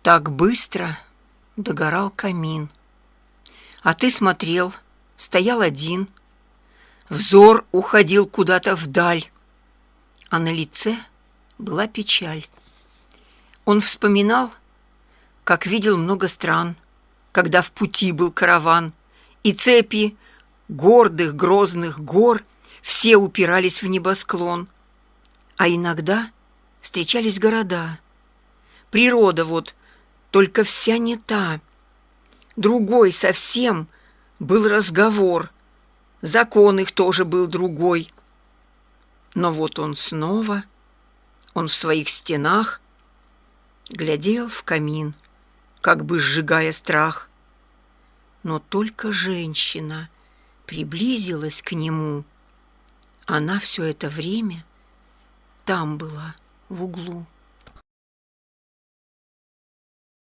Так быстро догорал камин. А ты смотрел, стоял один. Взор уходил куда-то вдаль, а на лице была печаль. Он вспоминал, как видел много стран, когда в пути был караван, и цепи гордых грозных гор все упирались в небосклон. А иногда встречались города. Природа вот, только вся не та. Другой совсем был разговор, закон их тоже был другой. Но вот он снова, он в своих стенах глядел в камин, как бы сжигая страх. Но только женщина приблизилась к нему. Она все это время там была, в углу.